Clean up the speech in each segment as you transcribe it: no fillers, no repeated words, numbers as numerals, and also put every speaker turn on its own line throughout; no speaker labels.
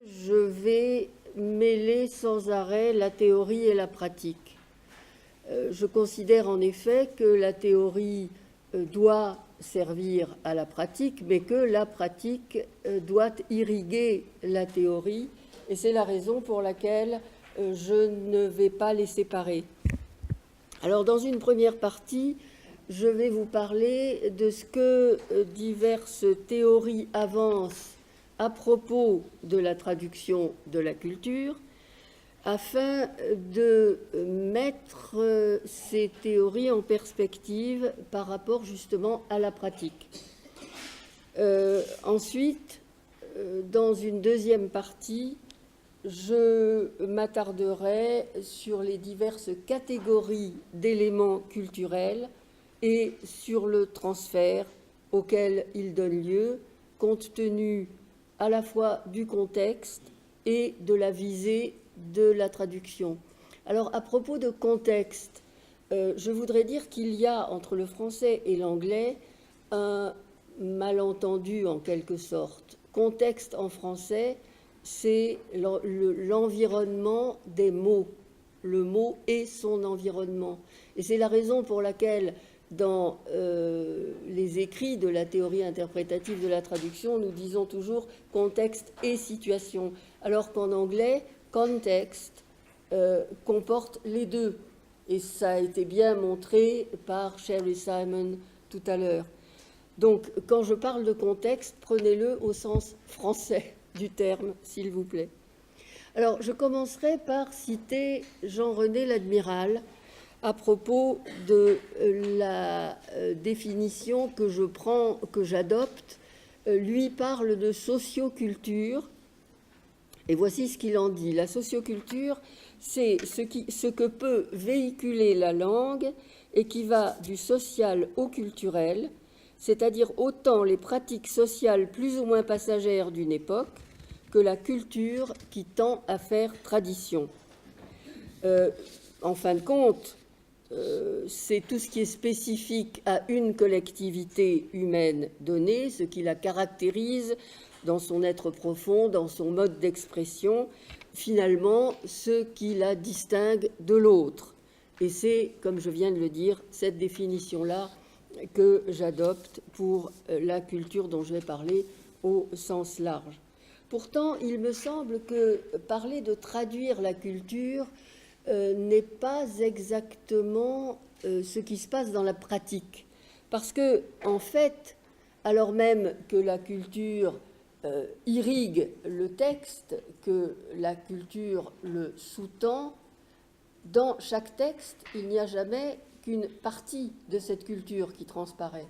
Je vais mêler sans arrêt la théorie et la pratique. Je considère en effet que la théorie doit servir à la pratique, mais que la pratique doit irriguer la théorie, et c'est la raison pour laquelle je ne vais pas les séparer. Alors, dans une première partie, je vais vous parler de ce que diverses théories avancent à propos de la traduction de la culture, afin de mettre ces théories en perspective par rapport justement à la pratique. Ensuite, dans une deuxième partie, je m'attarderai sur les diverses catégories d'éléments culturels et sur le transfert auquel ils donnent lieu, compte tenu à la fois du contexte et de la visée de la traduction. Alors, à propos de contexte, je voudrais dire qu'il y a entre le français et l'anglais un malentendu en quelque sorte. Contexte en français, c'est l'environnement des mots, le mot et son environnement. Et c'est la raison pour laquelle, dans les écrits de la théorie interprétative de la traduction, nous disons toujours contexte et situation, alors qu'en anglais, context comporte les deux. Et ça a été bien montré par Sherry Simon tout à l'heure. Donc, quand je parle de contexte, prenez-le au sens français du terme, s'il vous plaît. Alors, je commencerai par citer Jean-René Ladmiral à propos de la définition que je prends, que j'adopte. Lui parle de socioculture, et voici ce qu'il en dit. La socioculture, c'est ce que peut véhiculer la langue et qui va du social au culturel, c'est-à-dire autant les pratiques sociales plus ou moins passagères d'une époque que la culture qui tend à faire tradition. En fin de compte, c'est tout ce qui est spécifique à une collectivité humaine donnée, ce qui la caractérise dans son être profond, dans son mode d'expression, finalement ce qui la distingue de l'autre. Et c'est, comme je viens de le dire, cette définition-là que j'adopte pour la culture dont je vais parler au sens large. Pourtant, il me semble que parler de traduire la culture n'est pas exactement ce qui se passe dans la pratique. Parce que, en fait, alors même que la culture irrigue le texte, que la culture le sous-tend, dans chaque texte, il n'y a jamais qu'une partie de cette culture qui transparaît.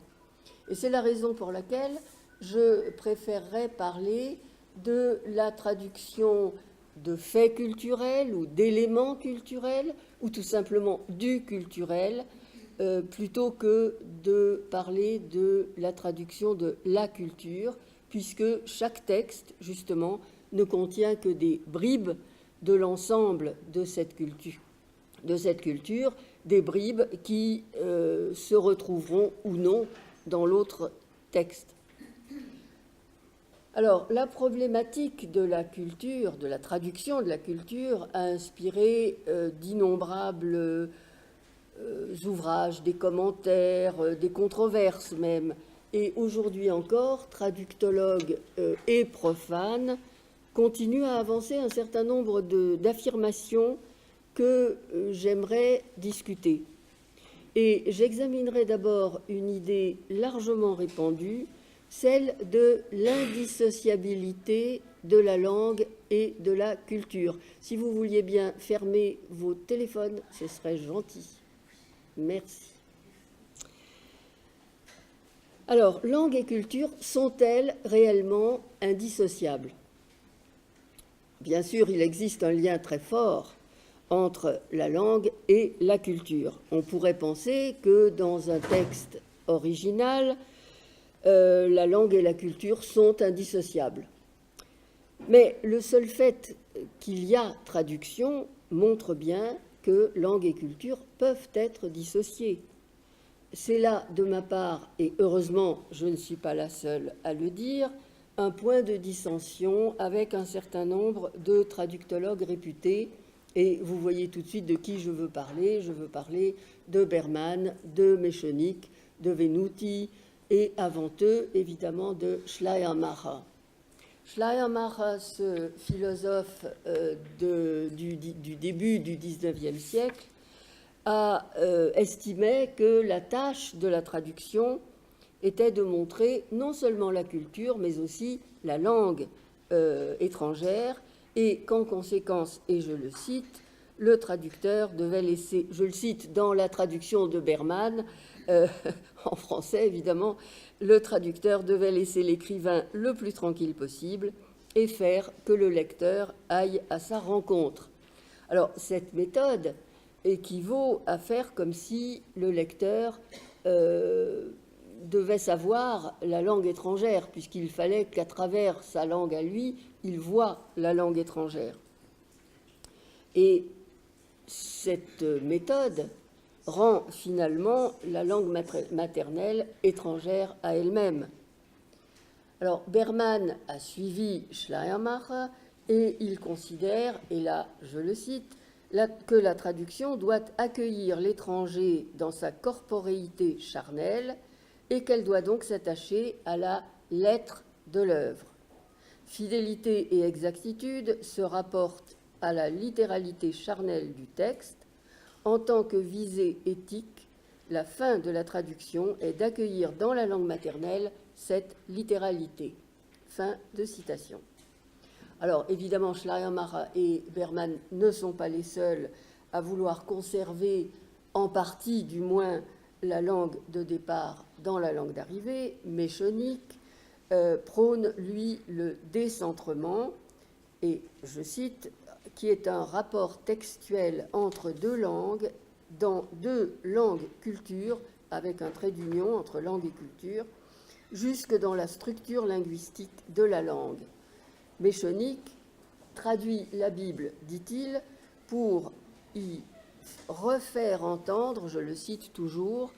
Et c'est la raison pour laquelle je préférerais parler de la traduction de faits culturels ou d'éléments culturels, ou tout simplement du culturel, plutôt que de parler de la traduction de la culture, puisque chaque texte, justement, ne contient que des bribes de l'ensemble de cette culture, des bribes qui se retrouveront ou non dans l'autre texte. Alors, la problématique de la culture, de la traduction de la culture, a inspiré d'innombrables ouvrages, des commentaires, des controverses même. Et aujourd'hui encore, traductologues et profanes continuent à avancer un certain nombre d'affirmations que j'aimerais discuter. Et j'examinerai d'abord une idée largement répandue, celle de l'indissociabilité de la langue et de la culture. Si vous vouliez bien fermer vos téléphones, ce serait gentil. Merci. Alors, langue et culture sont-elles réellement indissociables ? Bien sûr, il existe un lien très fort entre la langue et la culture. On pourrait penser que dans un texte original, la langue et la culture sont indissociables. Mais le seul fait qu'il y a traduction montre bien que langue et culture peuvent être dissociées. C'est là, de ma part, et heureusement je ne suis pas la seule à le dire, un point de dissension avec un certain nombre de traductologues réputés. Et vous voyez tout de suite de qui je veux parler. Je veux parler de Berman, de Méchonic, de Venuti et avant eux, évidemment, de Schleiermacher. Schleiermacher, ce philosophe du début du XIXe siècle, a estimé que la tâche de la traduction était de montrer non seulement la culture, mais aussi la langue étrangère, et qu'en conséquence, et je le cite, le traducteur devait laisser, je le cite dans la traduction de Berman, en français évidemment, le traducteur devait laisser l'écrivain le plus tranquille possible et faire que le lecteur aille à sa rencontre. Alors, cette méthode équivaut à faire comme si le lecteur devait savoir la langue étrangère, puisqu'il fallait qu'à travers sa langue à lui, il voit la langue étrangère. Et cette méthode rend finalement la langue maternelle étrangère à elle-même. Alors, Berman a suivi Schleiermacher et il considère, et là je le cite, que la traduction doit accueillir l'étranger dans sa corporéité charnelle et qu'elle doit donc s'attacher à la lettre de l'œuvre. Fidélité et exactitude se rapportent à la littéralité charnelle du texte. En tant que visée éthique, la fin de la traduction est d'accueillir dans la langue maternelle cette littéralité. Fin de citation. Alors, évidemment, Schleiermacher et Berman ne sont pas les seuls à vouloir conserver, en partie du moins, la langue de départ dans la langue d'arrivée. Méchonic prône, lui, le décentrement, et je cite, qui est un rapport textuel entre deux langues, dans deux langues-cultures, avec un trait d'union entre langue et culture, jusque dans la structure linguistique de la langue. Méchonic traduit la Bible, dit-il, pour y refaire entendre, je le cite toujours,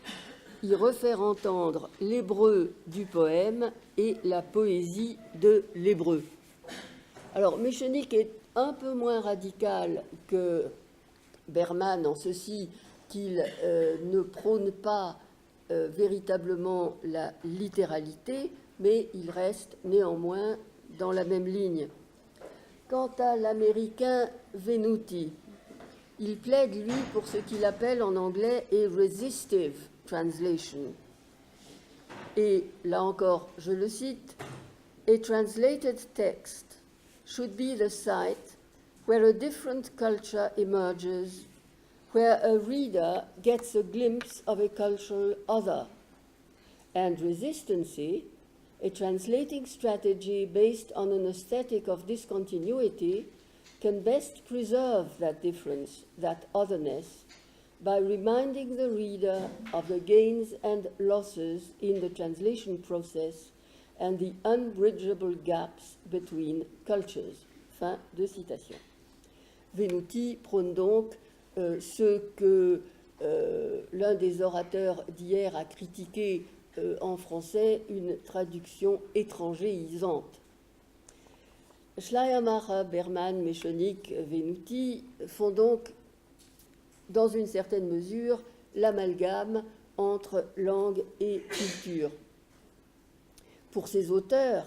y refaire entendre l'hébreu du poème et la poésie de l'hébreu. Alors, Méchonic est un peu moins radical que Berman en ceci qu'il ne prône pas véritablement la littéralité, mais il reste néanmoins dans la même ligne. Quant à l'américain Venuti, il plaide, lui, pour ce qu'il appelle en anglais a resistive translation. Et là encore, je le cite, a translated text should be the site where a different culture emerges, where a reader gets a glimpse of a cultural other. And resistancy, a translating strategy based on an aesthetic of discontinuity, can best preserve that difference, that otherness, by reminding the reader of the gains and losses in the translation process and the unbridgeable gaps between cultures. Fin de citation. Venuti prône donc ce que l'un des orateurs d'hier a critiqué en français, une traduction étrangéisante. Schleiermacher, Berman, Méchonic, Venuti font donc, dans une certaine mesure, l'amalgame entre langue et culture. Pour ces auteurs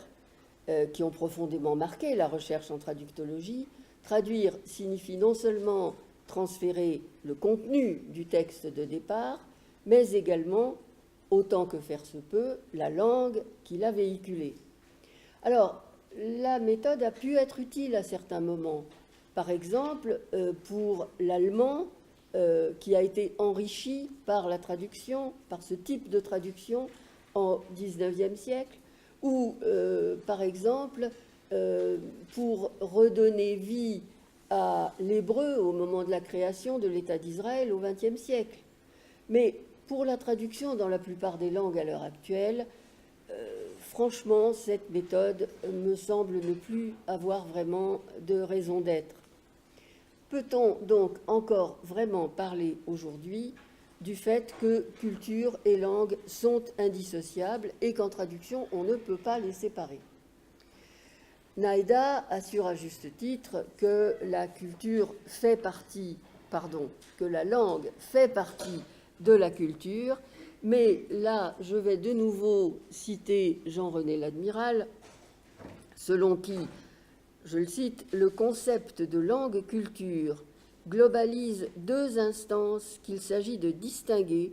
qui ont profondément marqué la recherche en traductologie, traduire signifie non seulement transférer le contenu du texte de départ, mais également, autant que faire se peut, la langue qu'il a véhiculée. Alors, la méthode a pu être utile à certains moments. Par exemple, pour l'allemand, qui a été enrichi par la traduction, par ce type de traduction au XIXe siècle, ou, par exemple, pour redonner vie à l'hébreu au moment de la création de l'État d'Israël au XXe siècle. Mais pour la traduction dans la plupart des langues à l'heure actuelle, franchement, cette méthode me semble ne plus avoir vraiment de raison d'être. Peut-on donc encore vraiment parler aujourd'hui du fait que culture et langue sont indissociables et qu'en traduction, on ne peut pas les séparer? Naïda assure à juste titre que la langue fait partie de la culture, mais là, je vais de nouveau citer Jean-René Ladmiral, selon qui, je le cite, le concept de langue-culture globalise deux instances qu'il s'agit de distinguer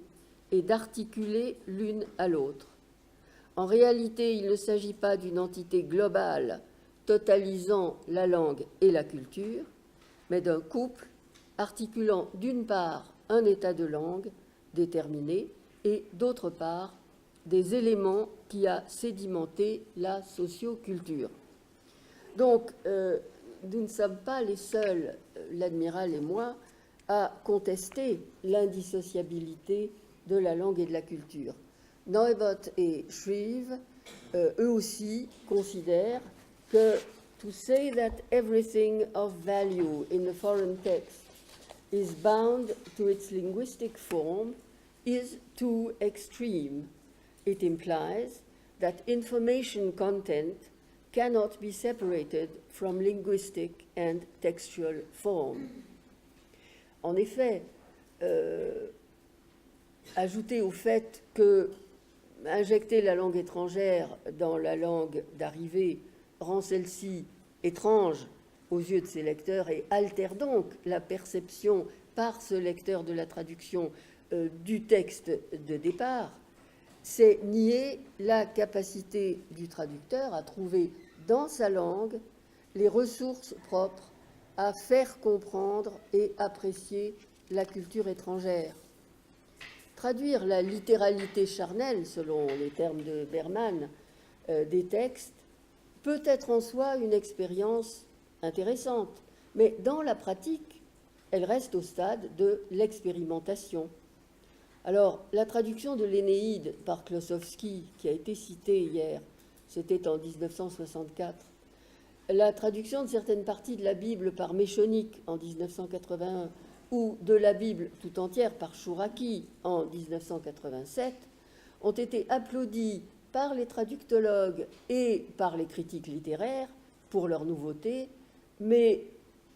et d'articuler l'une à l'autre. En réalité, il ne s'agit pas d'une entité globale totalisant la langue et la culture, mais d'un couple articulant d'une part un état de langue déterminé et d'autre part des éléments qui a sédimenté la socioculture. Donc, nous ne sommes pas les seuls, l'admiral et moi, à contester l'indissociabilité de la langue et de la culture. Neubert et Shreve, eux aussi, considèrent que to say that everything of value in a foreign text is bound to its linguistic form is too extreme. It implies that information content cannot be separated from linguistic and textual form. En effet, ajouter au fait que injecter la langue étrangère dans la langue d'arrivée rend celle-ci étrange aux yeux de ses lecteurs et altère donc la perception par ce lecteur de la traduction du texte de départ, c'est nier la capacité du traducteur à trouver dans sa langue les ressources propres à faire comprendre et apprécier la culture étrangère. Traduire la littéralité charnelle, selon les termes de Berman, des textes, peut être en soi une expérience intéressante, mais dans la pratique, elle reste au stade de l'expérimentation. Alors, la traduction de l'Énéide par Klossowski, qui a été citée hier, c'était en 1964, la traduction de certaines parties de la Bible par Méchonic en 1981, ou de la Bible tout entière par Chouraki en 1987, ont été applaudis par les traductologues et par les critiques littéraires pour leur nouveauté, mais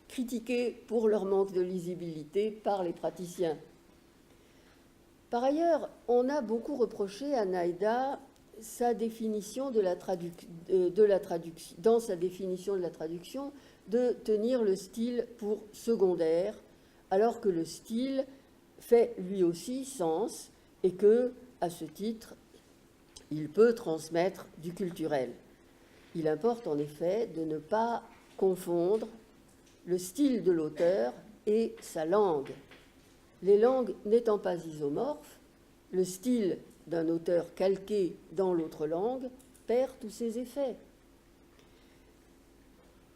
critiqués pour leur manque de lisibilité par les praticiens. Par ailleurs, on a beaucoup reproché à Naïda sa définition de la traduction, dans sa définition de la traduction, de tenir le style pour secondaire, alors que le style fait lui aussi sens et que, à ce titre, il peut transmettre du culturel. Il importe en effet de ne pas confondre le style de l'auteur et sa langue. Les langues n'étant pas isomorphes, le style d'un auteur calqué dans l'autre langue perd tous ses effets.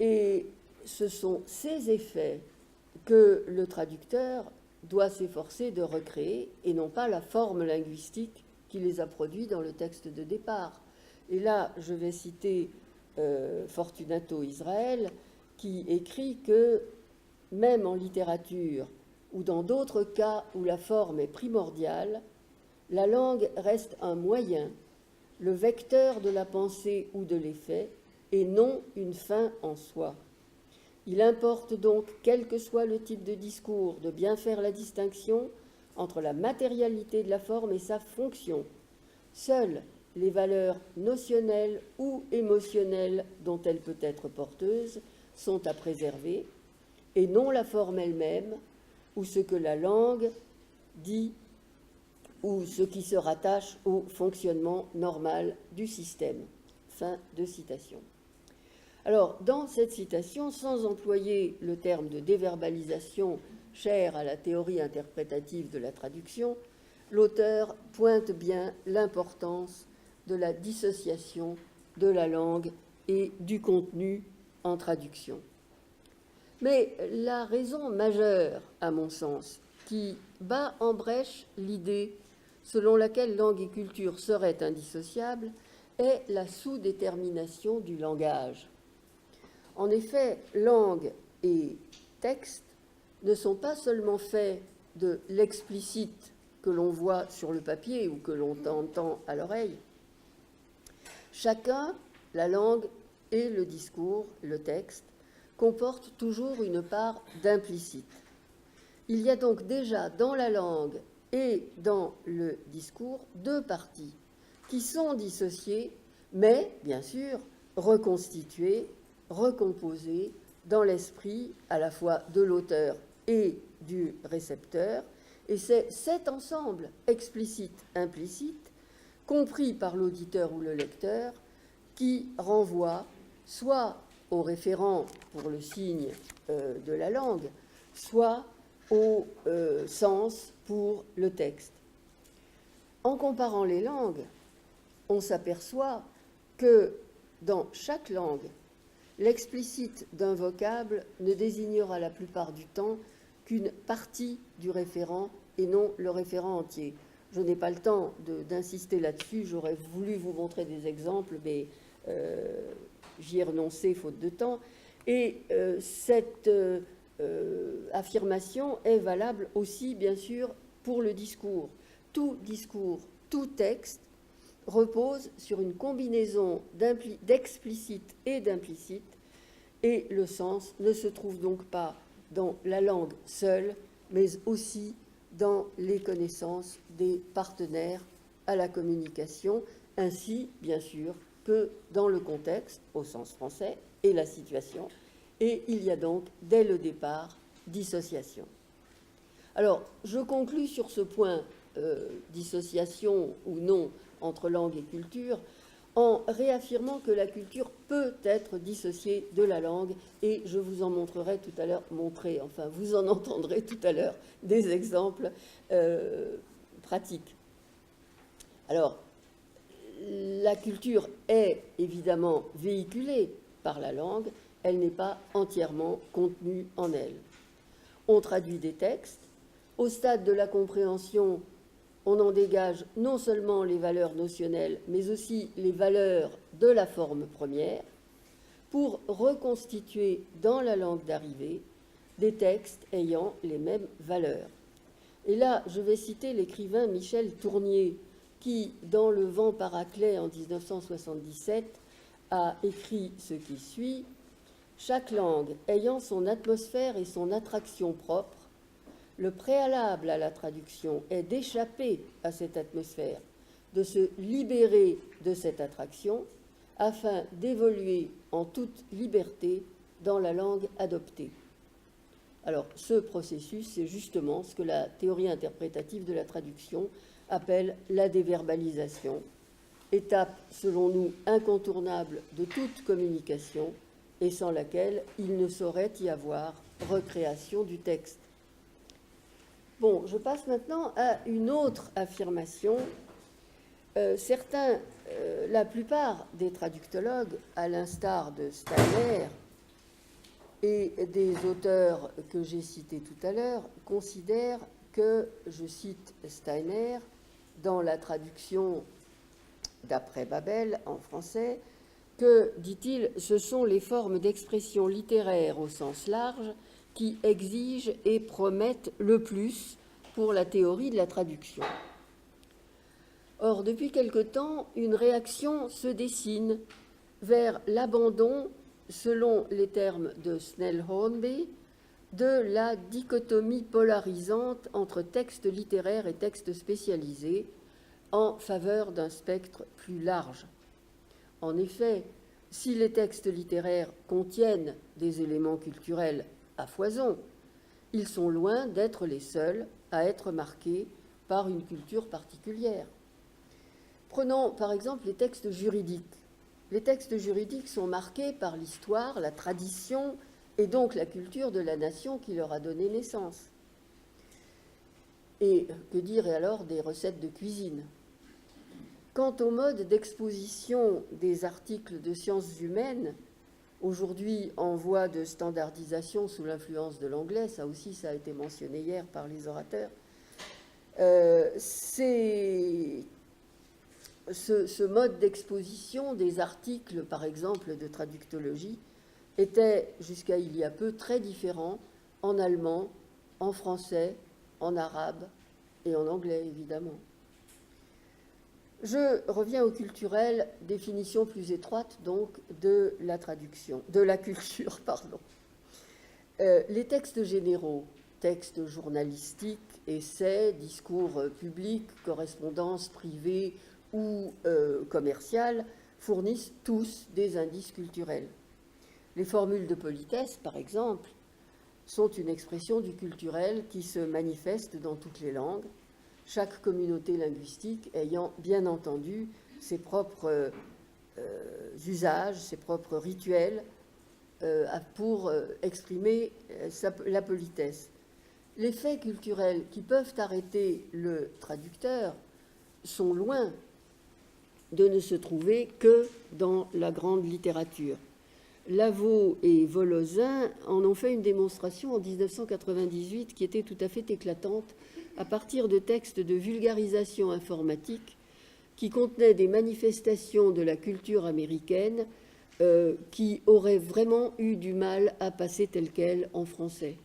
Et ce sont ces effets que le traducteur doit s'efforcer de recréer et non pas la forme linguistique qui les a produits dans le texte de départ. Et là, je vais citer Fortunato Israël, qui écrit que même en littérature ou dans d'autres cas où la forme est primordiale, la langue reste un moyen, le vecteur de la pensée ou de l'effet, et non une fin en soi. Il importe donc, quel que soit le type de discours, de bien faire la distinction entre la matérialité de la forme et sa fonction. Seules les valeurs notionnelles ou émotionnelles dont elle peut être porteuse sont à préserver, et non la forme elle-même, ou ce que la langue dit, ou ce qui se rattache au fonctionnement normal du système. Fin de citation. Alors, dans cette citation, sans employer le terme de déverbalisation cher à la théorie interprétative de la traduction, l'auteur pointe bien l'importance de la dissociation de la langue et du contenu en traduction. Mais la raison majeure, à mon sens, qui bat en brèche l'idée selon laquelle langue et culture seraient indissociables, est la sous-détermination du langage. En effet, langue et texte ne sont pas seulement faits de l'explicite que l'on voit sur le papier ou que l'on entend à l'oreille. Chacun, la langue et le discours, le texte, comportent toujours une part d'implicite. Il y a donc déjà dans la langue et dans le discours deux parties qui sont dissociées, mais bien sûr reconstituées, recomposées dans l'esprit à la fois de l'auteur et du récepteur, et c'est cet ensemble explicite-implicite, compris par l'auditeur ou le lecteur, qui renvoie soit au référent pour le signe de la langue, soit au sens pour le texte. En comparant les langues, on s'aperçoit que dans chaque langue, l'explicite d'un vocable ne désignera la plupart du temps qu'une partie du référent et non le référent entier. Je n'ai pas le temps d'insister là-dessus, j'aurais voulu vous montrer des exemples, mais j'y ai renoncé faute de temps. Et cette affirmation est valable aussi, bien sûr, pour le discours. Tout discours, tout texte repose sur une combinaison d'explicite et d'implicite, et le sens ne se trouve donc pas dans la langue seule, mais aussi dans les connaissances des partenaires à la communication, ainsi, bien sûr, que dans le contexte, au sens français, et la situation. Et il y a donc, dès le départ, dissociation. Alors, je conclus sur ce point, dissociation ou non entre langue et culture, en réaffirmant que la culture peut être dissociée de la langue, et je vous en montrerai tout à l'heure, vous en entendrez tout à l'heure des exemples pratiques. Alors, la culture est évidemment véhiculée par la langue, elle n'est pas entièrement contenue en elle. On traduit des textes, au stade de la compréhension, on en dégage non seulement les valeurs notionnelles, mais aussi les valeurs de la forme première, pour reconstituer dans la langue d'arrivée des textes ayant les mêmes valeurs. Et là, je vais citer l'écrivain Michel Tournier, qui, dans Le Vent Paraclet en 1977, a écrit ce qui suit. Chaque langue ayant son atmosphère et son attraction propre, le préalable à la traduction est d'échapper à cette atmosphère, de se libérer de cette attraction, afin d'évoluer en toute liberté dans la langue adoptée. Alors, ce processus, c'est justement ce que la théorie interprétative de la traduction appelle la déverbalisation, étape, selon nous, incontournable de toute communication et sans laquelle il ne saurait y avoir recréation du texte. Bon, je passe maintenant à une autre affirmation. La plupart des traductologues, à l'instar de Steiner et des auteurs que j'ai cités tout à l'heure, considèrent que, je cite Steiner, dans la traduction d'après Babel en français, que, dit-il, ce sont les formes d'expression littéraire au sens large qui exigent et promettent le plus pour la théorie de la traduction. Or, depuis quelque temps, une réaction se dessine vers l'abandon, selon les termes de Snell Hornby, de la dichotomie polarisante entre texte littéraire et texte spécialisé en faveur d'un spectre plus large. En effet, si les textes littéraires contiennent des éléments culturels à foison, ils sont loin d'être les seuls à être marqués par une culture particulière. Prenons par exemple les textes juridiques. Les textes juridiques sont marqués par l'histoire, la tradition et donc la culture de la nation qui leur a donné naissance. Et que dire alors des recettes de cuisine ? Quant au mode d'exposition des articles de sciences humaines, aujourd'hui en voie de standardisation sous l'influence de l'anglais, ça aussi ça a été mentionné hier par les orateurs, ce mode d'exposition des articles, par exemple, de traductologie, était jusqu'à il y a peu très différent en allemand, en français, en arabe et en anglais, évidemment. Je reviens au culturel, définition plus étroite donc de la traduction, de la culture, pardon. Les textes généraux, textes journalistiques, essais, discours publics, correspondances privées ou commerciales, fournissent tous des indices culturels. Les formules de politesse, par exemple, sont une expression du culturel qui se manifeste dans toutes les langues, chaque communauté linguistique ayant bien entendu ses propres usages, ses propres rituels pour exprimer la politesse. Les faits culturels qui peuvent arrêter le traducteur sont loin de ne se trouver que dans la grande littérature. Lavaux et Volozin en ont fait une démonstration en 1998 qui était tout à fait éclatante à partir de textes de vulgarisation informatique qui contenaient des manifestations de la culture américaine qui auraient vraiment eu du mal à passer telles quelles en français.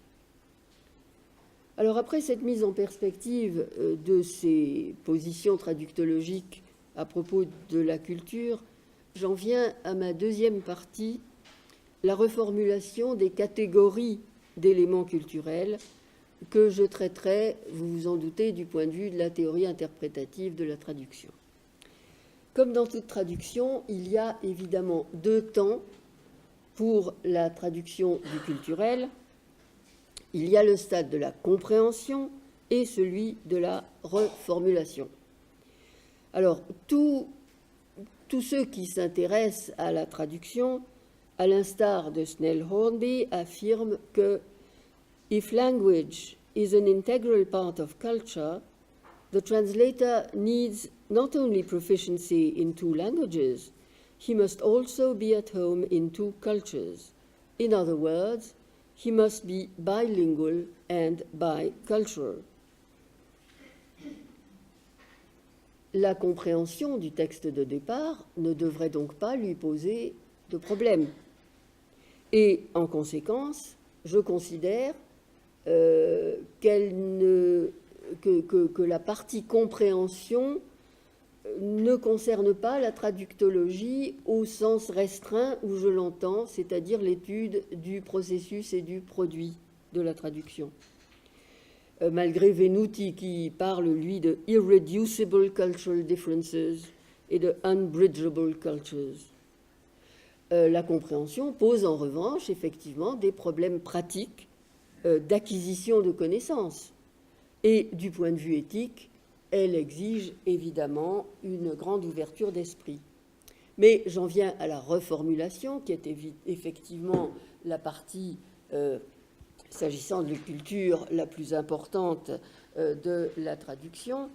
Alors après cette mise en perspective de ces positions traductologiques à propos de la culture, j'en viens à ma deuxième partie, la reformulation des catégories d'éléments culturels que je traiterai, vous vous en doutez, du point de vue de la théorie interprétative de la traduction. Comme dans toute traduction, il y a évidemment deux temps pour la traduction du culturel. Il y a le stade de la compréhension et celui de la reformulation. Alors, tous ceux qui s'intéressent à la traduction, à l'instar de Snell Hornby, affirment que if language is an integral part of culture, the translator needs not only proficiency in two languages, he must also be at home in two cultures. In other words, he must be bilingual and bicultural. La compréhension du texte de départ ne devrait donc pas lui poser de problème. Et en conséquence, je considère que la partie compréhension ne concerne pas la traductologie au sens restreint où je l'entends, c'est-à-dire l'étude du processus et du produit de la traduction. Malgré Venuti qui parle, lui, de « irreducible cultural differences » et de « unbridgeable cultures ». La compréhension pose en revanche effectivement des problèmes pratiques d'acquisition de connaissances. Et du point de vue éthique, elle exige évidemment une grande ouverture d'esprit. Mais j'en viens à la reformulation, qui est effectivement la partie, s'agissant de la culture, la plus importante de la traduction.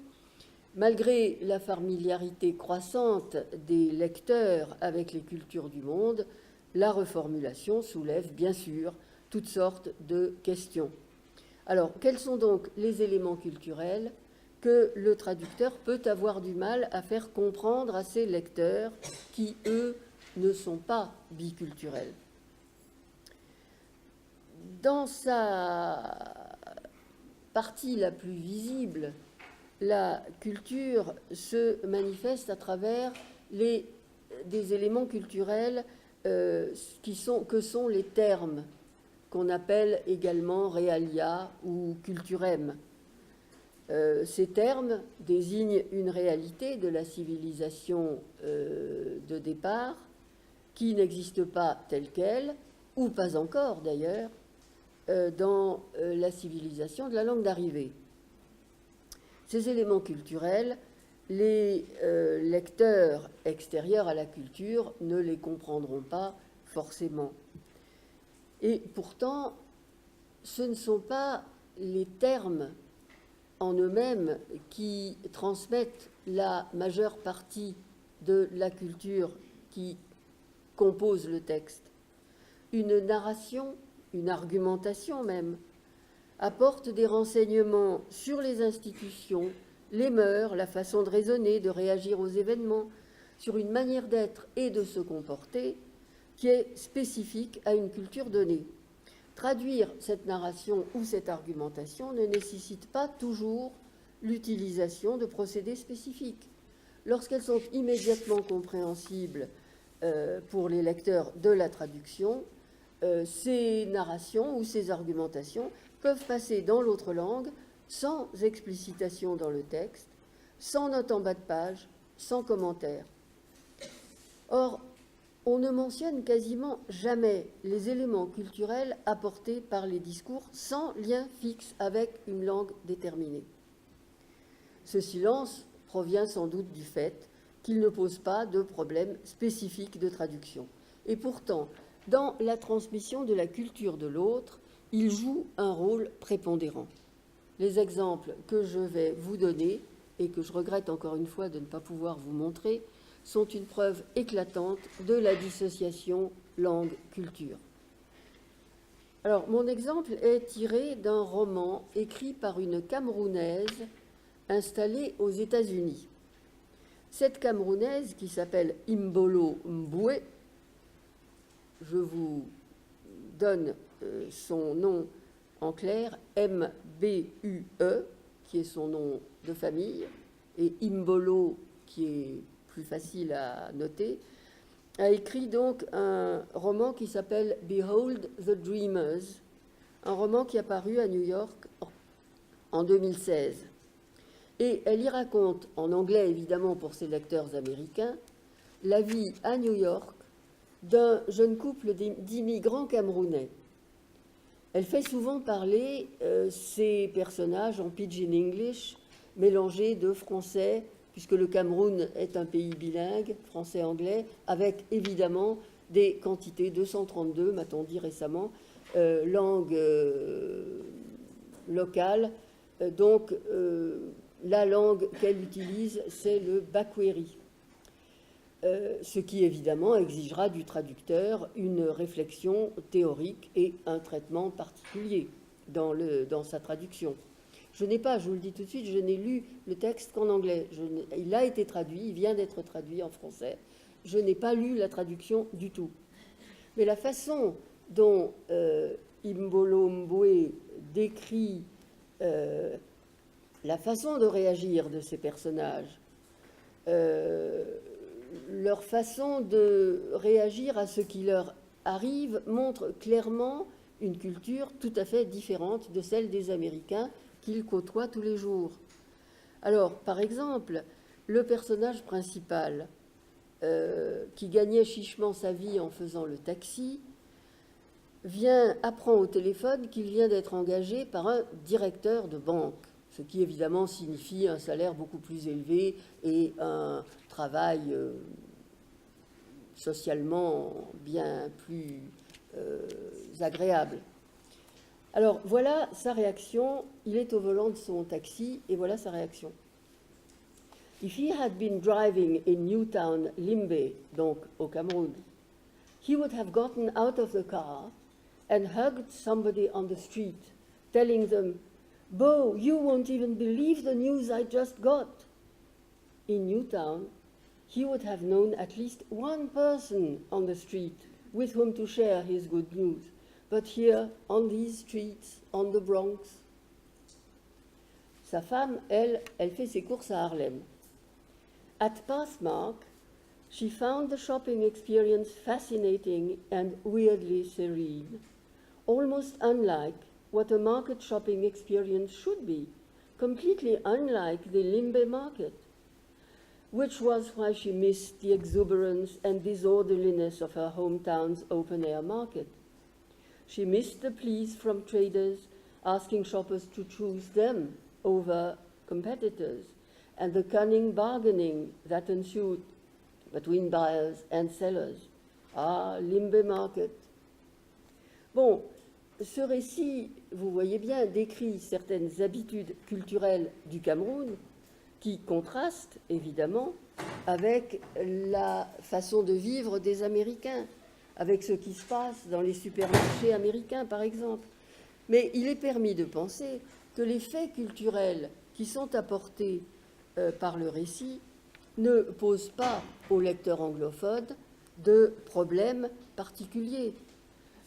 Malgré la familiarité croissante des lecteurs avec les cultures du monde, la reformulation soulève bien sûr toutes sortes de questions. Alors, quels sont donc les éléments culturels que le traducteur peut avoir du mal à faire comprendre à ses lecteurs qui, eux, ne sont pas biculturels? Dans sa partie la plus visible, la culture se manifeste à travers des éléments culturels que sont les termes qu'on appelle également realia ou culturem. Ces termes désignent une réalité de la civilisation de départ qui n'existe pas telle qu'elle, ou pas encore d'ailleurs, dans la civilisation de la langue d'arrivée. Ces éléments culturels, les lecteurs extérieurs à la culture ne les comprendront pas forcément. Et pourtant, ce ne sont pas les termes en eux-mêmes qui transmettent la majeure partie de la culture qui compose le texte. Une narration, une argumentation même, apporte des renseignements sur les institutions, les mœurs, la façon de raisonner, de réagir aux événements, sur une manière d'être et de se comporter qui est spécifique à une culture donnée. Traduire cette narration ou cette argumentation ne nécessite pas toujours l'utilisation de procédés spécifiques. lorsqu'elles sont immédiatement compréhensibles pour les lecteurs de la traduction, ces narrations ou ces argumentations peuvent passer dans l'autre langue sans explicitation dans le texte, sans note en bas de page, sans commentaire. Or, on ne mentionne quasiment jamais les éléments culturels apportés par les discours sans lien fixe avec une langue déterminée. Ce silence provient sans doute du fait qu'il ne pose pas de problème spécifique de traduction. Et pourtant, dans la transmission de la culture de l'autre, il joue un rôle prépondérant. Les exemples que je vais vous donner, et que je regrette encore une fois de ne pas pouvoir vous montrer, sont une preuve éclatante de la dissociation langue-culture. Alors, mon exemple est tiré d'un roman écrit par une Camerounaise installée aux États-Unis. Cette Camerounaise, qui s'appelle Imbolo Mboué, je vous donne son nom en clair, M-B-U-E, qui est son nom de famille, et Imbolo, qui est plus facile à noter, a écrit donc un roman qui s'appelle Behold the Dreamers, un roman qui est apparu à New York en 2016. Et elle y raconte, en anglais évidemment pour ses lecteurs américains, la vie à New York d'un jeune couple d'immigrants camerounais. Elle fait souvent parler ses personnages en pidgin English, mélangés de français, puisque le Cameroun est un pays bilingue, français-anglais, avec évidemment des quantités, 232, m'a-t-on dit récemment, langues locales. Donc, la langue qu'elle utilise, c'est le Bakweri. Ce qui évidemment exigera du traducteur une réflexion théorique et un traitement particulier dans sa traduction. Je n'ai pas, je vous le dis tout de suite, je n'ai lu le texte qu'en anglais. Il a été traduit, il vient d'être traduit en français. Je n'ai pas lu la traduction du tout. Mais la façon dont Imbolo Mboué décrit la façon de réagir de ces personnages, leur façon de réagir à ce qui leur arrive montre clairement une culture tout à fait différente de celle des Américains qu'ils côtoient tous les jours. Alors, par exemple, le personnage principal, qui gagnait chichement sa vie en faisant le taxi, apprend au téléphone qu'il vient d'être engagé par un directeur de banque, ce qui évidemment signifie un salaire beaucoup plus élevé et un travail socialement bien plus agréable. Alors voilà sa réaction, il est au volant de son taxi et voilà sa réaction. If he had been driving in Newtown, Limbe, donc au Cameroun, he would have gotten out of the car and hugged somebody on the street, telling them, "Bo, you won't even believe the news I just got." In Newtown, he would have known at least one person on the street with whom to share his good news. But here, on these streets, on the Bronx. Sa femme, elle fait ses courses à Harlem. At Pathmark, she found the shopping experience fascinating and weirdly serene, almost unlike what a market shopping experience should be, completely unlike the Limbe market, which was why she missed the exuberance and disorderliness of her hometown's open-air market. She missed the pleas from traders asking shoppers to choose them over competitors, and the cunning bargaining that ensued between buyers and sellers. Ah, Limbe Market. Bon, ce récit, vous voyez bien, décrit certaines habitudes culturelles du Cameroun qui contrastent, évidemment, avec la façon de vivre des Américains, avec ce qui se passe dans les supermarchés américains, par exemple. Mais il est permis de penser que les faits culturels qui sont apportés par le récit ne posent pas au lecteur anglophone de problèmes particuliers.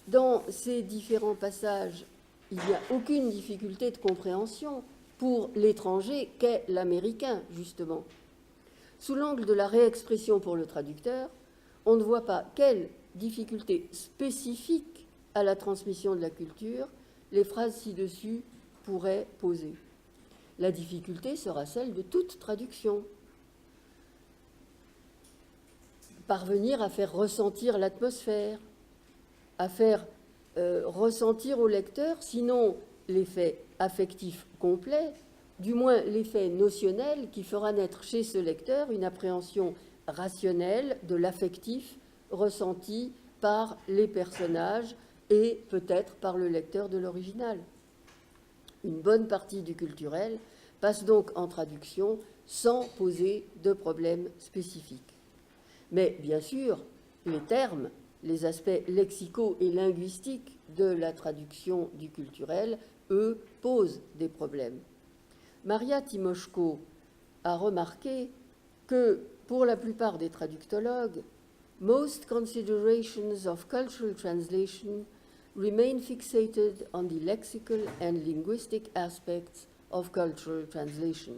Dans ces différents passages, il n'y a aucune difficulté de compréhension pour l'étranger qu'est l'Américain, justement. Sous l'angle de la réexpression pour le traducteur, on ne voit pas quelles difficultés spécifiques à la transmission de la culture les phrases ci-dessus pourraient poser. La difficulté sera celle de toute traduction. Parvenir à faire ressentir l'atmosphère, à faire ressentir au lecteur, sinon l'effet affectif complet, du moins l'effet notionnel qui fera naître chez ce lecteur une appréhension rationnelle de l'affectif ressenti par les personnages et peut-être par le lecteur de l'original. Une bonne partie du culturel passe donc en traduction sans poser de problème spécifique. Mais bien sûr, les termes, les aspects lexicaux et linguistiques de la traduction du culturel, eux, posent des problèmes. Maria Timoshko a remarqué que, pour la plupart des traductologues, most considerations of cultural translation remain fixated on the lexical and linguistic aspects of cultural translation.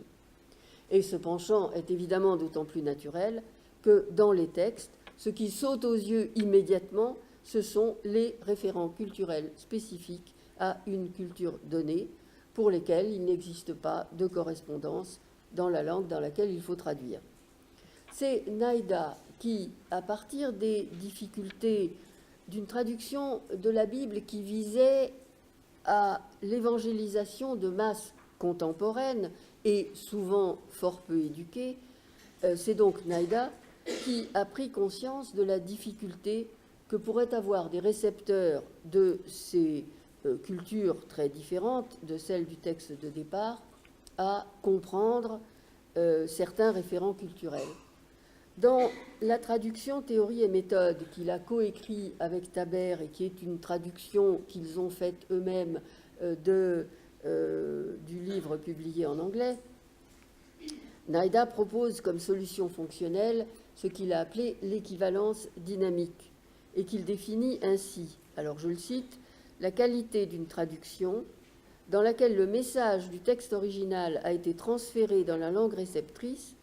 Et ce penchant est évidemment d'autant plus naturel que dans les textes, ce qui saute aux yeux immédiatement, ce sont les référents culturels spécifiques à une culture donnée, pour lesquels il n'existe pas de correspondance dans la langue dans laquelle il faut traduire. C'est Naïda qui, à partir des difficultés d'une traduction de la Bible qui visait à l'évangélisation de masses contemporaines et souvent fort peu éduquées, c'est donc Naïda qui a pris conscience de la difficulté que pourraient avoir des récepteurs de ces cultures très différentes de celles du texte de départ à comprendre certains référents culturels. Dans la traduction Théorie et méthode qu'il a coécrit avec Taber et qui est une traduction qu'ils ont faite eux-mêmes du livre publié en anglais, Naïda propose comme solution fonctionnelle ce qu'il a appelé l'équivalence dynamique et qu'il définit ainsi, alors je le cite, la qualité d'une traduction dans laquelle le message du texte original a été transféré dans la langue réceptrice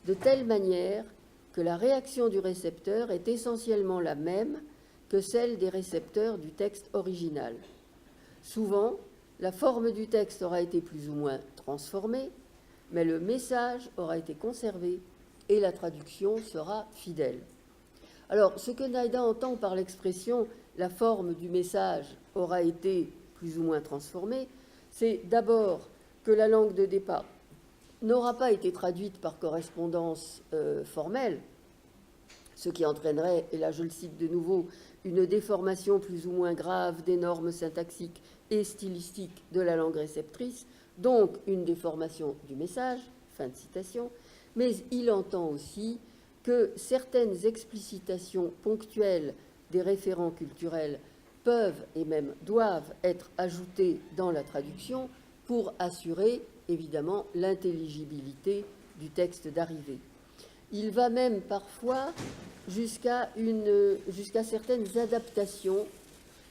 de telle manière que la réaction du récepteur est essentiellement la même que celle des récepteurs du texte original. Souvent, la forme du texte aura été plus ou moins transformée, mais le message aura été conservé et la traduction sera fidèle. Alors, ce que Naïda entend par l'expression « la forme du message aura été plus ou moins transformée », c'est d'abord que la langue de départ n'aura pas été traduite par correspondance formelle, ce qui entraînerait, et là je le cite de nouveau, une déformation plus ou moins grave des normes syntaxiques et stylistiques de la langue réceptrice, donc une déformation du message, fin de citation, mais il entend aussi que certaines explicitations ponctuelles des référents culturels peuvent et même doivent être ajoutées dans la traduction pour assurer évidemment l'intelligibilité du texte d'arrivée. Il va même parfois jusqu'à certaines adaptations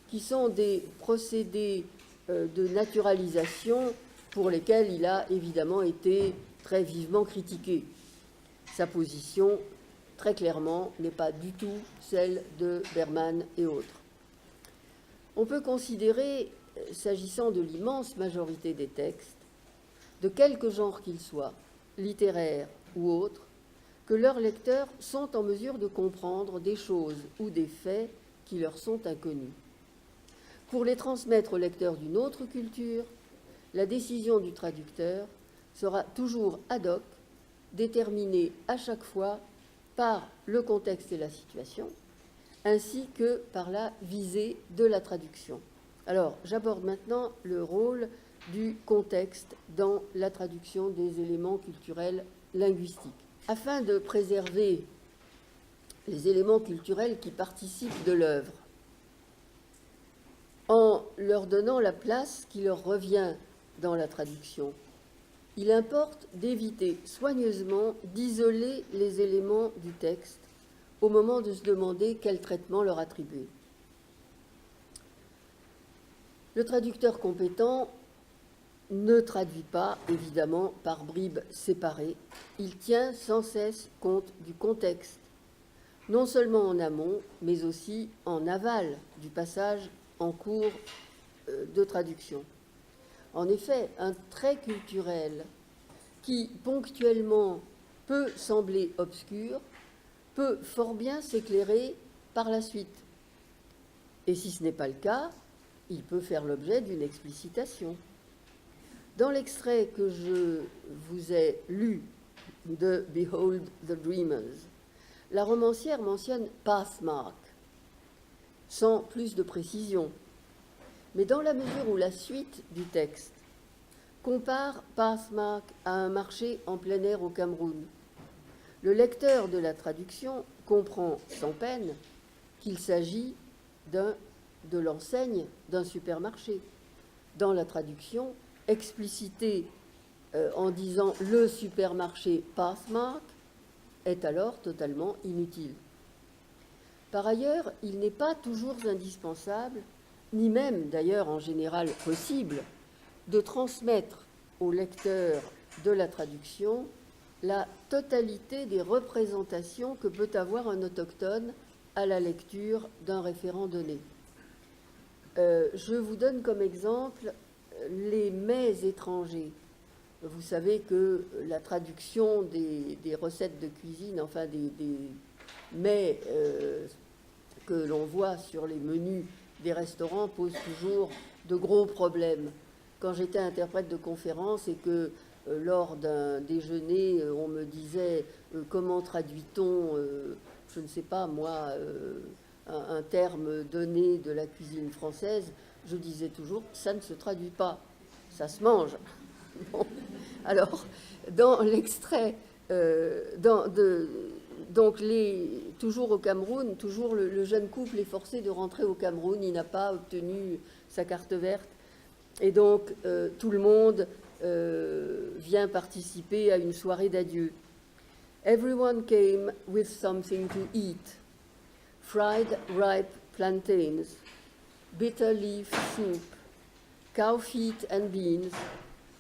qui sont des procédés de naturalisation pour lesquels il a évidemment été très vivement critiqué. Sa position, très clairement, n'est pas du tout celle de Berman et autres. On peut considérer, s'agissant de l'immense majorité des textes, de quelque genre qu'ils soient, littéraires ou autres, que leurs lecteurs sont en mesure de comprendre des choses ou des faits qui leur sont inconnus. Pour les transmettre aux lecteurs d'une autre culture, la décision du traducteur sera toujours ad hoc, déterminée à chaque fois par le contexte et la situation, ainsi que par la visée de la traduction. Alors, j'aborde maintenant le rôle du contexte dans la traduction des éléments culturels linguistiques. Afin de préserver les éléments culturels qui participent de l'œuvre, en leur donnant la place qui leur revient dans la traduction, il importe d'éviter soigneusement d'isoler les éléments du texte au moment de se demander quel traitement leur attribuer. Le traducteur compétent ne traduit pas, évidemment, par bribes séparées. Il tient sans cesse compte du contexte, non seulement en amont, mais aussi en aval du passage en cours de traduction. En effet, un trait culturel qui, ponctuellement, peut sembler obscur, peut fort bien s'éclairer par la suite. Et si ce n'est pas le cas, il peut faire l'objet d'une explicitation. Dans l'extrait que je vous ai lu de Behold the Dreamers, la romancière mentionne pathmark, sans plus de précision. Mais dans la mesure où la suite du texte compare pathmark à un marché en plein air au Cameroun, le lecteur de la traduction comprend sans peine qu'il s'agit de l'enseigne d'un supermarché. Dans la traduction, explicité en disant le supermarché pathmark est alors totalement inutile. Par ailleurs, il n'est pas toujours indispensable, ni même d'ailleurs en général possible, de transmettre au lecteur de la traduction la totalité des représentations que peut avoir un autochtone à la lecture d'un référent donné. Je vous donne comme exemple les mets étrangers. Vous savez que la traduction des recettes de cuisine, enfin des mets que l'on voit sur les menus des restaurants pose toujours de gros problèmes. Quand j'étais interprète de conférence et que lors d'un déjeuner, on me disait comment traduit-on, je ne sais pas moi, un terme donné de la cuisine française, je disais toujours ça ne se traduit pas, ça se mange. Bon. Alors, dans l'extrait, donc toujours au Cameroun, toujours le jeune couple est forcé de rentrer au Cameroun, il n'a pas obtenu sa carte verte, et donc tout le monde vient participer à une soirée d'adieu. Everyone came with something to eat. Fried ripe plantains, bitter leaf soup, cow feet and beans,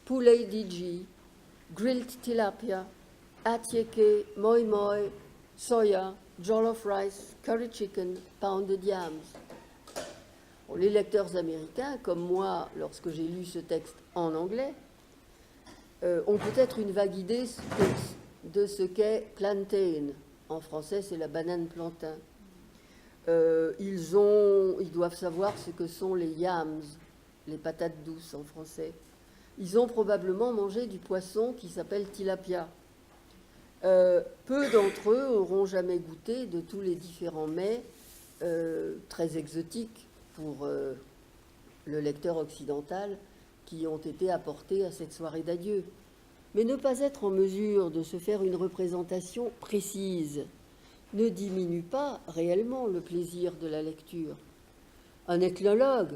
poulet digi, grilled tilapia, atieke, moi moi, soya, jollof rice, curry chicken, pounded yams. Bon, les lecteurs américains, comme moi, lorsque j'ai lu ce texte en anglais, ont peut-être une vague idée de ce qu'est plantain. En français, c'est la banane plantain. Ils doivent savoir ce que sont les yams, les patates douces en français. Ils ont probablement mangé du poisson qui s'appelle tilapia. Peu d'entre eux auront jamais goûté de tous les différents mets très exotiques pour le lecteur occidental qui ont été apportés à cette soirée d'adieu. Mais ne pas être en mesure de se faire une représentation précise ne diminue pas réellement le plaisir de la lecture. Un ethnologue,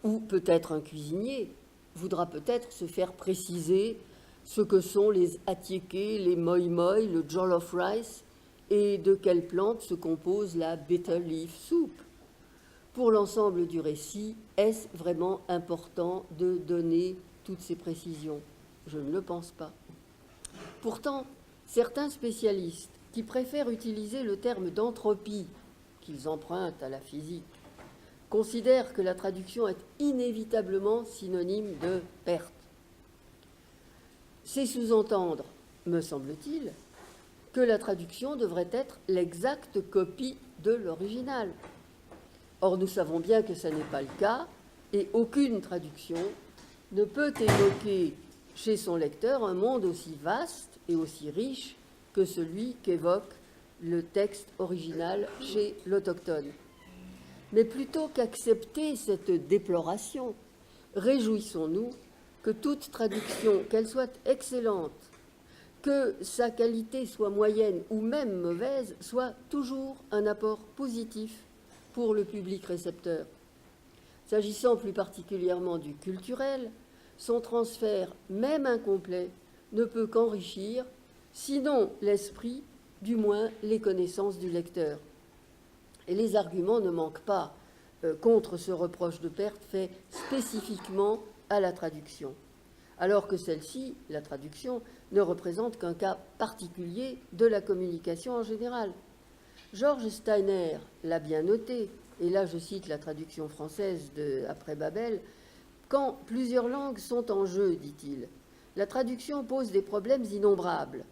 ou peut-être un cuisinier, voudra peut-être se faire préciser ce que sont les atiékés, les moi-moi, le jollof rice, et de quelle plante se compose la bitter leaf soup. Pour l'ensemble du récit, est-ce vraiment important de donner toutes ces précisions? Je ne le pense pas. Pourtant, certains spécialistes qui préfèrent utiliser le terme d'entropie qu'ils empruntent à la physique considèrent que la traduction est inévitablement synonyme de perte. C'est sous-entendre, me semble-t-il, que la traduction devrait être l'exacte copie de l'original. Or, nous savons bien que ce n'est pas le cas, et aucune traduction ne peut évoquer chez son lecteur un monde aussi vaste et aussi riche que celui qu'évoque le texte original chez l'autochtone. Mais plutôt qu'accepter cette déploration, réjouissons-nous que toute traduction, qu'elle soit excellente, que sa qualité soit moyenne ou même mauvaise, soit toujours un apport positif pour le public récepteur. S'agissant plus particulièrement du culturel, son transfert, même incomplet, ne peut qu'enrichir, sinon l'esprit, du moins les connaissances du lecteur. Et les arguments ne manquent pas contre ce reproche de perte fait spécifiquement à la traduction. alors que celle-ci, la traduction, ne représente qu'un cas particulier de la communication en général. Georges Steiner l'a bien noté, et là je cite la traduction française après Babel, « Quand plusieurs langues sont en jeu, dit-il, la traduction pose des problèmes innombrables,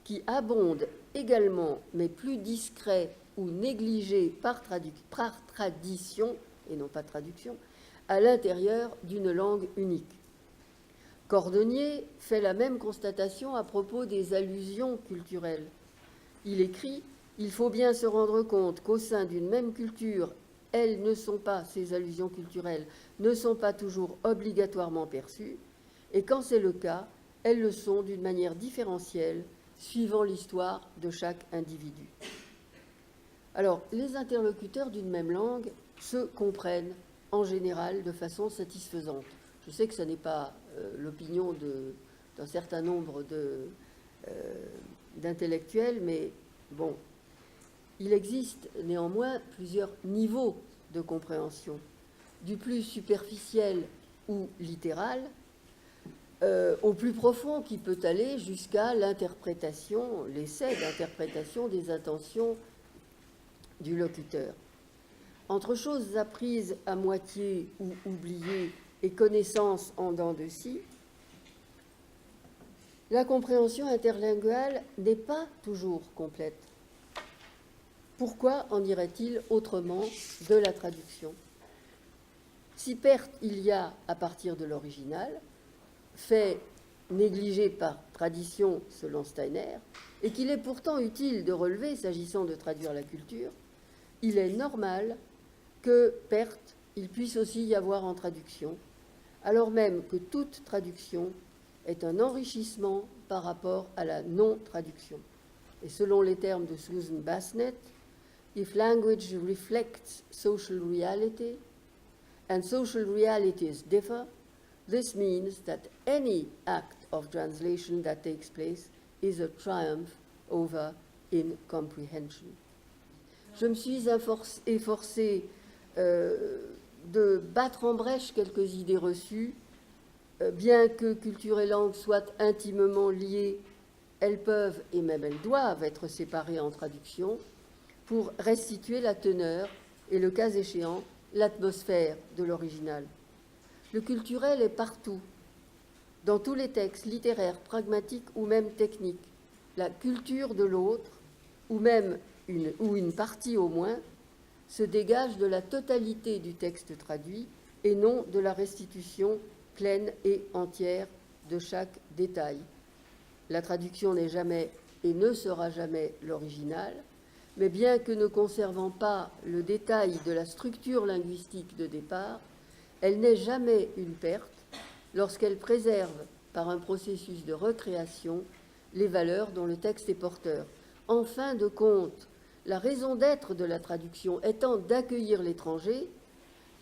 qui abondent également, mais plus discrets ou négligés par tradition, et non pas traduction, à l'intérieur d'une langue unique. » Cordonnier fait la même constatation à propos des allusions culturelles. Il écrit « Il faut bien se rendre compte qu'au sein d'une même culture, elles ne sont pas, ces allusions culturelles, ne sont pas toujours obligatoirement perçues, et quand c'est le cas, elles le sont d'une manière différentielle, suivant l'histoire de chaque individu. » Alors, les interlocuteurs d'une même langue se comprennent en général de façon satisfaisante. Je sais que ce n'est pas l'opinion d'un certain nombre d'intellectuels, mais bon, il existe néanmoins plusieurs niveaux de compréhension, du plus superficiel ou littéral au plus profond, qui peut aller jusqu'à l'interprétation, l'essai d'interprétation des intentions du locuteur. Entre choses apprises à moitié ou oubliées et connaissances en dents de scie, la compréhension interlinguale n'est pas toujours complète. Pourquoi en irait-il autrement de la traduction? Si perte il y a à partir de l'original, fait négligé par tradition selon Steiner, et qu'il est pourtant utile de relever s'agissant de traduire la culture, il est normal que perte il puisse aussi y avoir en traduction, alors même que toute traduction est un enrichissement par rapport à la non-traduction. Et selon les termes de Susan Bassnett, if language reflects social reality and social realities differ, this means that any act of translation that takes place is a triumph over incomprehension. Je me suis efforcée de battre en brèche quelques idées reçues. Bien que culture et langue soient intimement liées, elles peuvent et même elles doivent être séparées en traduction pour restituer la teneur et, le cas échéant, l'atmosphère de l'original. Le culturel est partout, dans tous les textes littéraires, pragmatiques ou même techniques. La culture de l'autre, ou même une partie au moins, se dégage de la totalité du texte traduit et non de la restitution pleine et entière de chaque détail. La traduction n'est jamais et ne sera jamais l'original, mais bien que ne conservant pas le détail de la structure linguistique de départ, elle n'est jamais une perte lorsqu'elle préserve, par un processus de recréation, les valeurs dont le texte est porteur. En fin de compte, la raison d'être de la traduction étant d'accueillir l'étranger,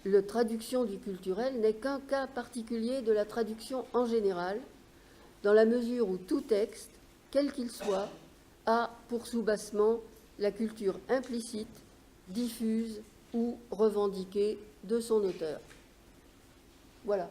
la traduction du culturel n'est qu'un cas particulier de la traduction en général, dans la mesure où tout texte, quel qu'il soit, a pour soubassement la culture implicite, diffuse ou revendiquée de son auteur. Voilà.